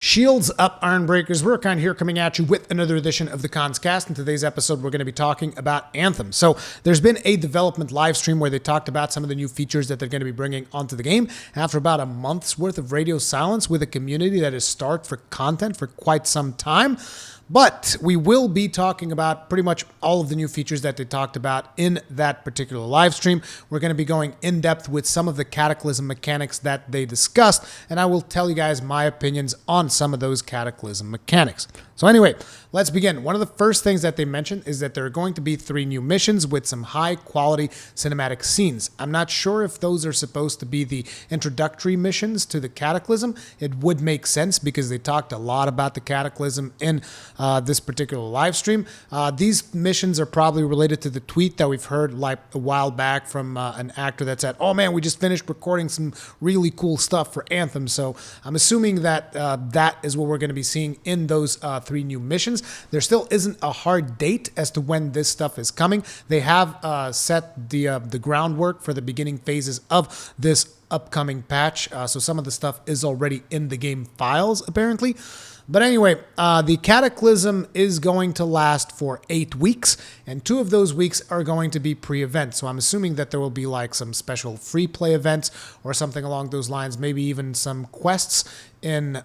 Shields up, Ironbreakers. We're kind of here coming at you with another edition of the Cons Cast. In today's episode, we're going to be talking about Anthem. So there's been a development live stream where they talked about some of the new features that they're going to be bringing onto the game after about a month's worth of radio silence with a community that is starved for content for quite some time. But we will be talking about pretty much all of the new features that they talked about in that particular live stream. We're going to be going in depth with some of the Cataclysm mechanics that they discussed, and I will tell you guys my opinions on some of those Cataclysm mechanics. So anyway, let's begin. One of the first things that they mentioned is that there are going to be 3 new missions with some high-quality cinematic scenes. I'm not sure if those are supposed to be the introductory missions to the Cataclysm. It would make sense because they talked a lot about the Cataclysm in this particular live stream. These missions are probably related to the tweet that we've heard like a while back from an actor that said, "Oh man, we just finished recording some really cool stuff for Anthem." So I'm assuming that that is what we're going to be seeing in those 3 new missions. There still isn't a hard date as to when this stuff is coming. They have set the groundwork for the beginning phases of this upcoming patch. So some of the stuff is already in the game files, apparently. But anyway, the Cataclysm is going to last for 8 weeks, and 2 of those weeks are going to be pre-events. So I'm assuming that there will be like some special free play events or something along those lines, maybe even some quests in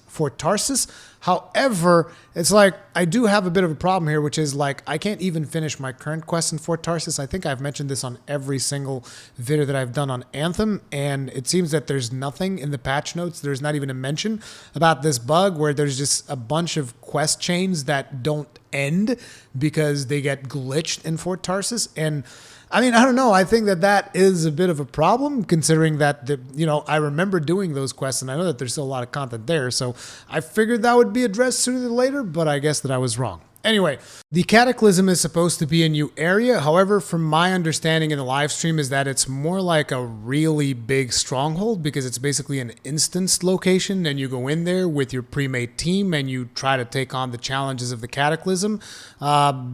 Fort Tarsis. However, it's like I do have a bit of a problem here, which is like I can't even finish my current quest in Fort Tarsis. I think I've mentioned this on every single video that I've done on Anthem, and it seems that there's nothing in the patch notes. There's not even a mention about this bug where there's just a bunch of quest chains that don't end because they get glitched in Fort Tarsis. And I mean, I don't know. I think that that is a bit of a problem considering that, I remember doing those quests and I know that there's still a lot of content there. So I figured that would be addressed sooner than later, but I guess that I was wrong. Anyway, the Cataclysm is supposed to be a new area. However, from my understanding in the live stream is that it's more like a really big stronghold because it's basically an instance location and you go in there with your pre-made team and you try to take on the challenges of the Cataclysm.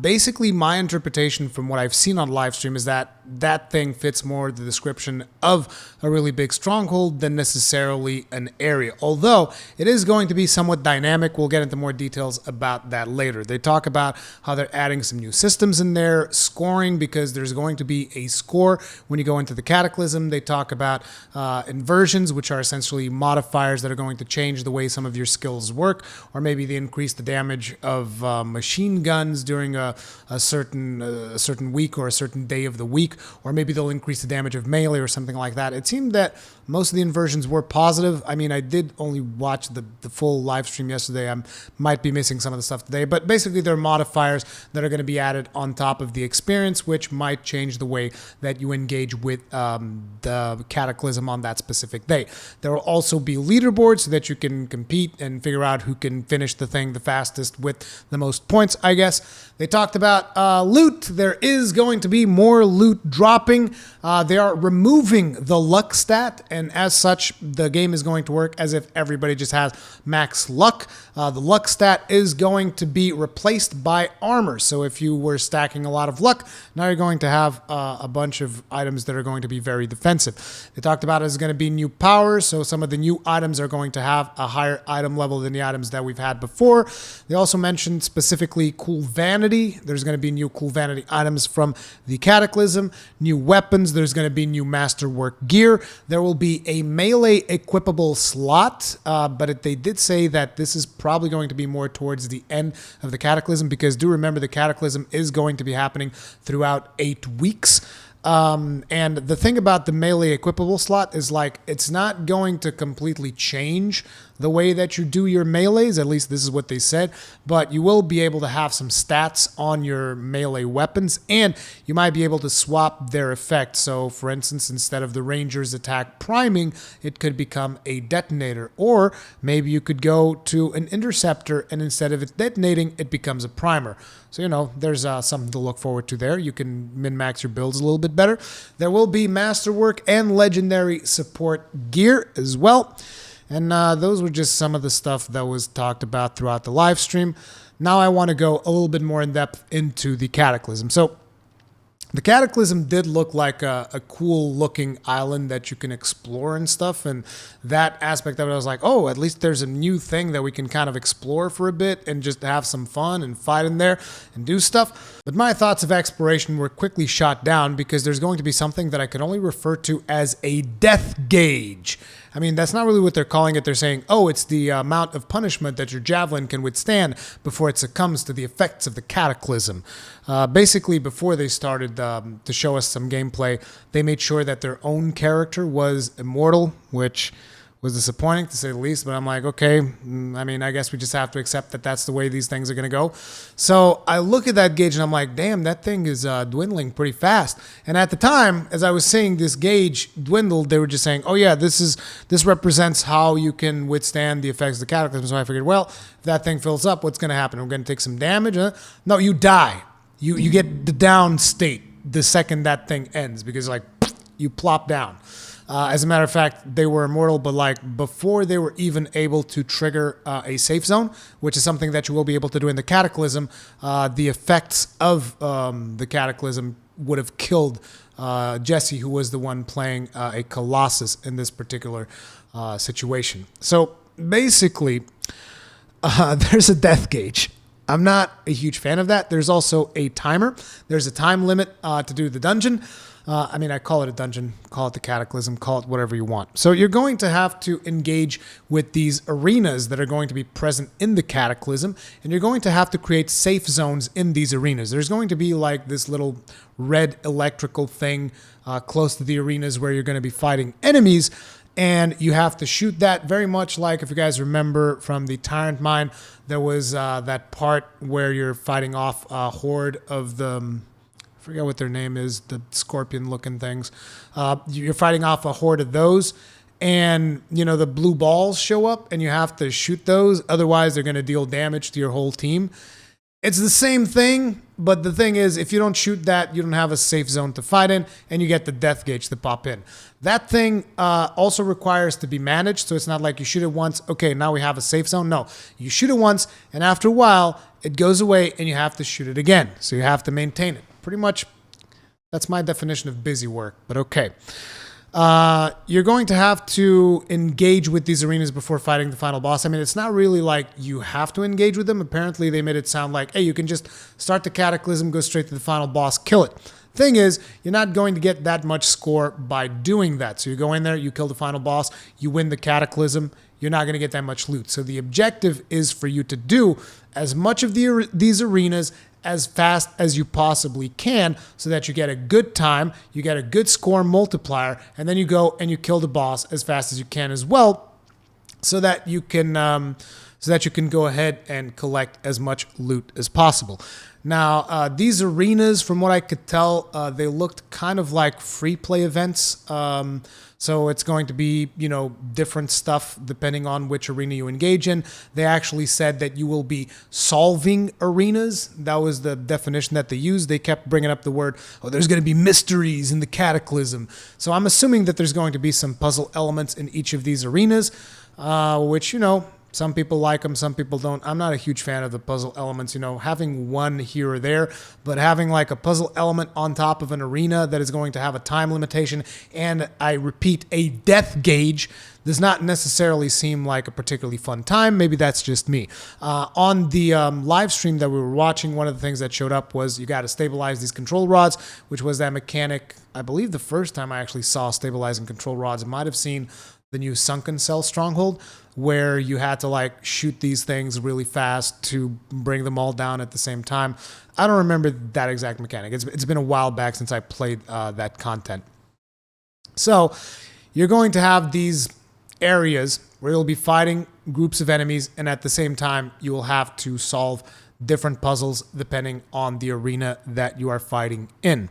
Basically, my interpretation from what I've seen on live stream is that that thing fits more the description of a really big stronghold than necessarily an area. Although it is going to be somewhat dynamic. We'll get into more details about that later. They talk about how they're adding some new systems in there, scoring because there's going to be a score when you go into the Cataclysm. They talk about inversions, which are essentially modifiers that are going to change the way some of your skills work, or maybe they increase the damage of machine guns during a certain week or a certain day of the week, or maybe they'll increase the damage of melee or something like that. It seemed that most of the inversions were positive. I mean, I did only watch the full live stream yesterday. I might be missing some of the stuff today, but basically they're modifiers that are going to be added on top of the experience, which might change the way that you engage with the Cataclysm on that specific day. There will also be leaderboards so that you can compete and figure out who can finish the thing the fastest with the most points, I guess. They talked about loot. There is going to be more loot dropping. They are removing the luck stat, and as such, the game is going to work as if everybody just has max luck. The luck stat is going to be replaced by armor. So if you were stacking a lot of luck, now you're going to have a bunch of items that are going to be very defensive. They talked about there's going to be new powers, so some of the new items are going to have a higher item level than the items that we've had before. They also mentioned specifically cool vanity. There's going to be new cool vanity items from the Cataclysm, new weapons. There's going to be new masterwork gear. There will be a melee equipable slot, but they did say that this is probably going to be more towards the end of the Cataclysm, because do remember the Cataclysm is going to be happening throughout 8 weeks. And the thing about the melee equipable slot is like it's not going to completely change the way that you do your melees, at least this is what they said, but you will be able to have some stats on your melee weapons and you might be able to swap their effect. So for instance, instead of the ranger's attack priming, it could become a detonator, or maybe you could go to an interceptor and instead of it detonating, it becomes a primer. So, there's something to look forward to there. You can min-max your builds a little bit better. There will be masterwork and legendary support gear as well. And those were just some of the stuff that was talked about throughout the live stream. Now I want to go a little bit more in depth into the Cataclysm. So The Cataclysm did look like a cool looking island that you can explore and stuff. And that aspect of it, I was like, oh, at least there's a new thing that we can kind of explore for a bit and just have some fun and fight in there and do stuff. But my thoughts of exploration were quickly shot down because there's going to be something that I can only refer to as a death gauge. I mean, that's not really what they're calling it. They're saying, oh, it's the amount of punishment that your javelin can withstand before it succumbs to the effects of the Cataclysm. Basically, before they started to show us some gameplay, they made sure that their own character was immortal, which was disappointing to say the least, but I'm like, okay, I mean, I guess we just have to accept that that's the way these things are going to go. So I look at that gauge and I'm like, damn, that thing is dwindling pretty fast. And at the time, as I was seeing this gauge dwindle, they were just saying, oh yeah, this represents how you can withstand the effects of the Cataclysm. So I figured, well, if that thing fills up, what's going to happen? We're going to take some damage? No, you die. You get the down state the second that thing ends because like you plop down. As a matter of fact, they were immortal, but like before they were even able to trigger a safe zone, which is something that you will be able to do in the Cataclysm, the effects of the Cataclysm would have killed Jesse, who was the one playing a Colossus in this particular situation. So basically, there's a death gauge. I'm not a huge fan of that. There's also a timer. There's a time limit to do the dungeon. I mean, I call it a dungeon, call it the Cataclysm, call it whatever you want. So you're going to have to engage with these arenas that are going to be present in the Cataclysm, and you're going to have to create safe zones in these arenas. There's going to be like this little red electrical thing close to the arenas where you're going to be fighting enemies, and you have to shoot that very much like, if you guys remember from the Tyrant Mine, there was that part where you're fighting off a horde of the... I forget what their name is, the scorpion-looking things. You're fighting off a horde of those, and you know the blue balls show up, and you have to shoot those. Otherwise, they're going to deal damage to your whole team. It's the same thing, but the thing is, if you don't shoot that, you don't have a safe zone to fight in, and you get the death gauge to pop in. That thing also requires to be managed, so it's not like you shoot it once, okay, now we have a safe zone. No, you shoot it once, and after a while, it goes away, and you have to shoot it again. So you have to maintain it. Pretty much, that's my definition of busy work, but okay. You're going to have to engage with these arenas before fighting the final boss. I mean, it's not really like you have to engage with them. Apparently, they made it sound like, hey, you can just start the Cataclysm, go straight to the final boss, kill it. Thing is, you're not going to get that much score by doing that. So you go in there, you kill the final boss, you win the Cataclysm, you're not going to get that much loot. So the objective is for you to do as much of these arenas as fast as you possibly can so that you get a good time, you get a good score multiplier, and then you go and you kill the boss as fast as you can as well so that you can go ahead and collect as much loot as possible. Now, these arenas, from what I could tell, they looked kind of like free play events. So it's going to be, you know, different stuff depending on which arena you engage in. They actually said that you will be solving arenas. That was the definition that they used. They kept bringing up the word, oh, there's going to be mysteries in the Cataclysm. So I'm assuming that there's going to be some puzzle elements in each of these arenas, which, you know, some people like them, some people don't. I'm not a huge fan of the puzzle elements, you know, having one here or there, but having like a puzzle element on top of an arena that is going to have a time limitation and, I repeat, a death gauge does not necessarily seem like a particularly fun time. Maybe that's just me. On the live stream that we were watching, one of the things that showed up was you got to stabilize these control rods, which was that mechanic. I believe the first time I actually saw stabilizing control rods, I might have seen the new Sunken Cell Stronghold, where you had to like shoot these things really fast to bring them all down at the same time. I don't remember that exact mechanic. It's been a while back since I played that content. So you're going to have these areas where you'll be fighting groups of enemies, and at the same time, you will have to solve different puzzles depending on the arena that you are fighting in.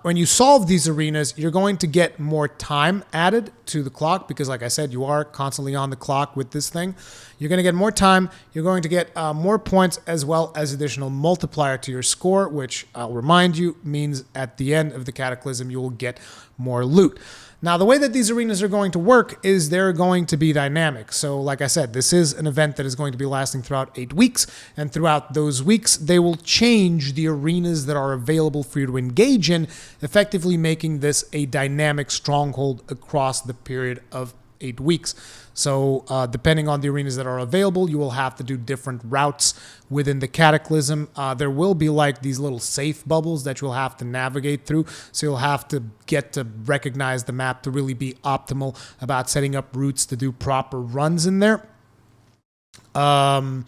When you solve these arenas, you're going to get more time added to the clock because, like I said, you are constantly on the clock with this thing. You're going to get more time. You're going to get more points as well as additional multiplier to your score, which I'll remind you means at the end of the Cataclysm, you will get more loot. Now, the way that these arenas are going to work is they're going to be dynamic. So, like I said, this is an event that is going to be lasting throughout 8 weeks. And throughout those weeks, they will change the arenas that are available for you to engage in, effectively making this a dynamic stronghold across the period of 8 weeks. So depending on the arenas that are available, you will have to do different routes within the Cataclysm. There will be like these little safe bubbles that you'll have to navigate through. So you'll have to get to recognize the map to really be optimal about setting up routes to do proper runs in there. Not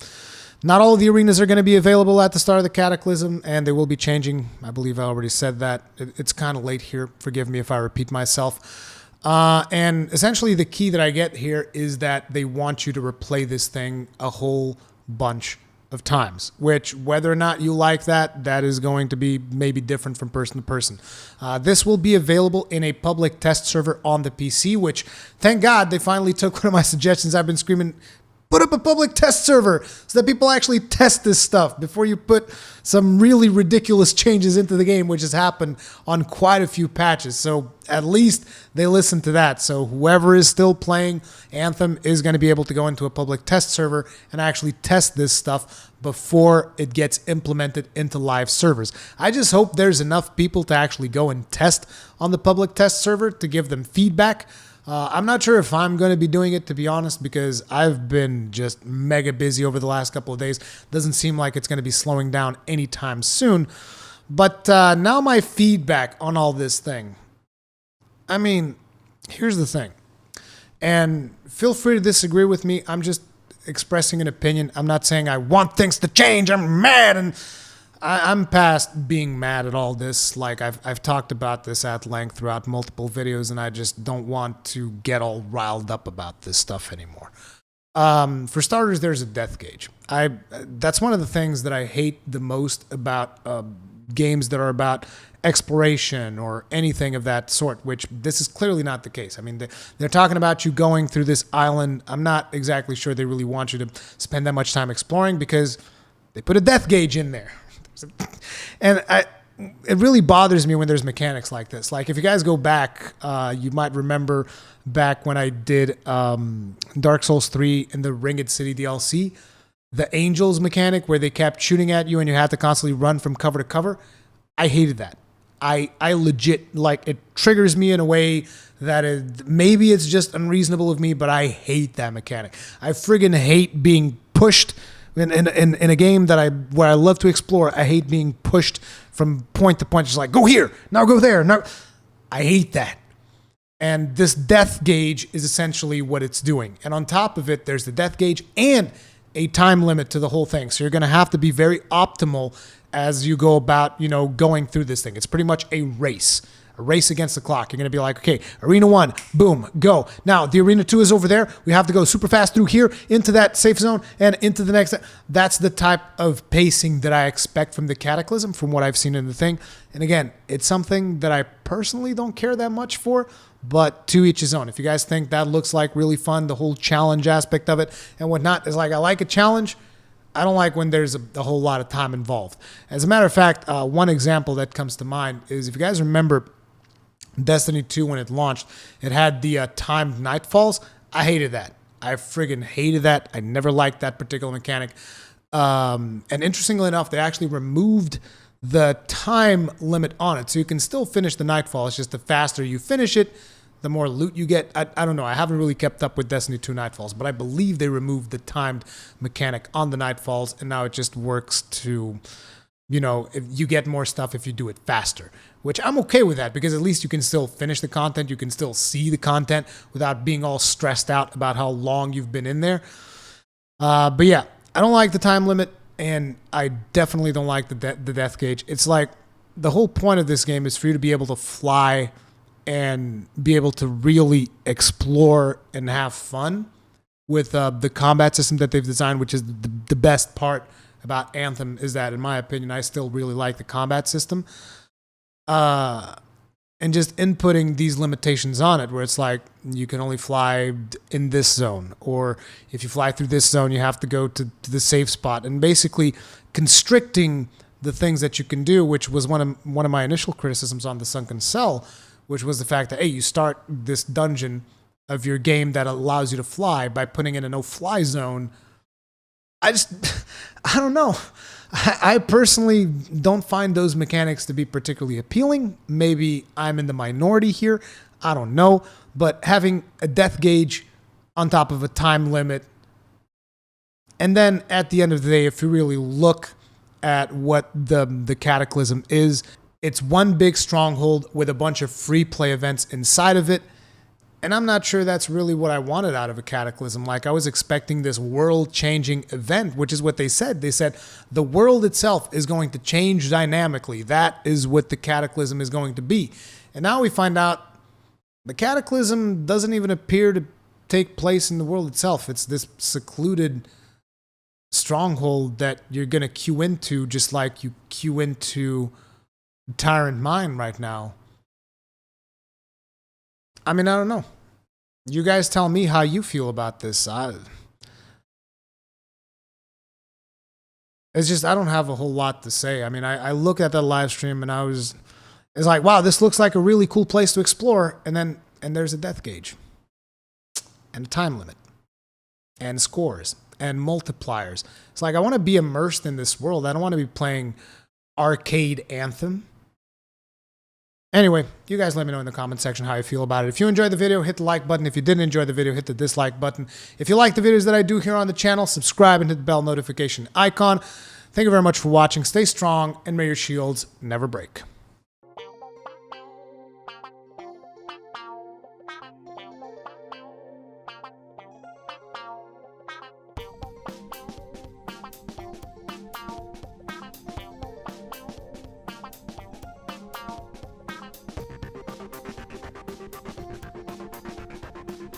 all of the arenas are going to be available at the start of the Cataclysm, and they will be changing. I believe I already said that. It's kind of late here. Forgive me if I repeat myself. And essentially the key that I get here is that they want you to replay this thing a whole bunch of times, which whether or not you like that, that is going to be maybe different from person to person. This will be available in a public test server on the PC, which thank God they finally took one of my suggestions. I've been screaming, put up a public test server so that people actually test this stuff before you put some really ridiculous changes into the game, which has happened on quite a few patches. So at least they listened to that. So whoever is still playing Anthem is going to be able to go into a public test server and actually test this stuff before it gets implemented into live servers. I just hope there's enough people to actually go and test on the public test server to give them feedback. I'm not sure if I'm going to be doing it, to be honest, because I've been just mega busy over the last couple of days. Doesn't seem like it's going to be slowing down anytime soon. But now my feedback on all this thing. I mean, here's the thing. And feel free to disagree with me. I'm just expressing an opinion. I'm not saying I want things to change. I'm mad and I'm past being mad at all this. Like I've talked about this at length throughout multiple videos, and I just don't want to get all riled up about this stuff anymore. For starters, there's a death gauge. That's one of the things that I hate the most about games that are about exploration or anything of that sort, which this is clearly not the case. I mean, they're talking about you going through this island. I'm not exactly sure they really want you to spend that much time exploring because they put a death gauge in there. And it really bothers me when there's mechanics like this. Like if you guys go back, you might remember back when I did Dark Souls 3 in the Ringed City DLC, the Angels mechanic where they kept shooting at you and you had to constantly run from cover to cover. I hated that. I legit, like, it triggers me in a way that maybe it's just unreasonable of me, but I hate that mechanic. I friggin' hate being pushed in a game where I love to explore. I hate being pushed from point to point. Just like, go here, now go there. Now, I hate that. And this death gauge is essentially what it's doing. And on top of it, there's the death gauge and a time limit to the whole thing. So you're going to have to be very optimal as you go about, going through this thing. It's pretty much a race against the clock. You're going to be like, okay, arena 1, boom, go. Now, the arena 2 is over there. We have to go super fast through here into that safe zone and into the next. That's the type of pacing that I expect from the Cataclysm, from what I've seen in the thing. And again, it's something that I personally don't care that much for, but to each his own. If you guys think that looks like really fun, the whole challenge aspect of it and whatnot, is like, I like a challenge. I don't like when there's a whole lot of time involved. As a matter of fact, one example that comes to mind is if you guys remember Destiny 2 when it launched, it had the timed nightfalls. I hated that. I friggin' hated that. I never liked that particular mechanic. And interestingly enough, they actually removed the time limit on it. So you can still finish the nightfall. It's just the faster you finish it, the more loot you get. I don't know. I haven't really kept up with Destiny 2 Nightfalls, but I believe they removed the timed mechanic on the Nightfalls, and now it just works to, if you get more stuff if you do it faster, which I'm okay with that because at least you can still finish the content. You can still see the content without being all stressed out about how long you've been in there. But yeah, I don't like the time limit, and I definitely don't like the death gauge. It's like the whole point of this game is for you to be able to fly and be able to really explore and have fun with the combat system that they've designed, which is the best part about Anthem, is that, in my opinion, I still really like the combat system. And just inputting these limitations on it, where it's like, you can only fly in this zone, or if you fly through this zone, you have to go to the safe spot, and basically constricting the things that you can do, which was one of my initial criticisms on the Sunken Cell, which was the fact that, hey, you start this dungeon of your game that allows you to fly by putting in a no-fly zone. I don't know. I personally don't find those mechanics to be particularly appealing. Maybe I'm in the minority here. I don't know. But having a death gauge on top of a time limit, and then at the end of the day, if you really look at what the Cataclysm is, it's one big stronghold with a bunch of free play events inside of it. And I'm not sure that's really what I wanted out of a Cataclysm. Like, I was expecting this world-changing event, which is what they said. They said the world itself is going to change dynamically. That is what the Cataclysm is going to be. And now we find out the Cataclysm doesn't even appear to take place in the world itself. It's this secluded stronghold that you're going to queue into, just like you queue into Tyrant Mine right now. I mean, I don't know. You guys tell me how you feel about this. It's just, I don't have a whole lot to say. I mean, I look at that live stream and it's like, wow, this looks like a really cool place to explore. And there's a death gauge and a time limit and scores and multipliers. It's like, I want to be immersed in this world. I don't want to be playing arcade Anthem. Anyway, you guys let me know in the comment section how you feel about it. If you enjoyed the video, hit the like button. If you didn't enjoy the video, hit the dislike button. If you like the videos that I do here on the channel, subscribe and hit the bell notification icon. Thank you very much for watching. Stay strong, and may your shields never break.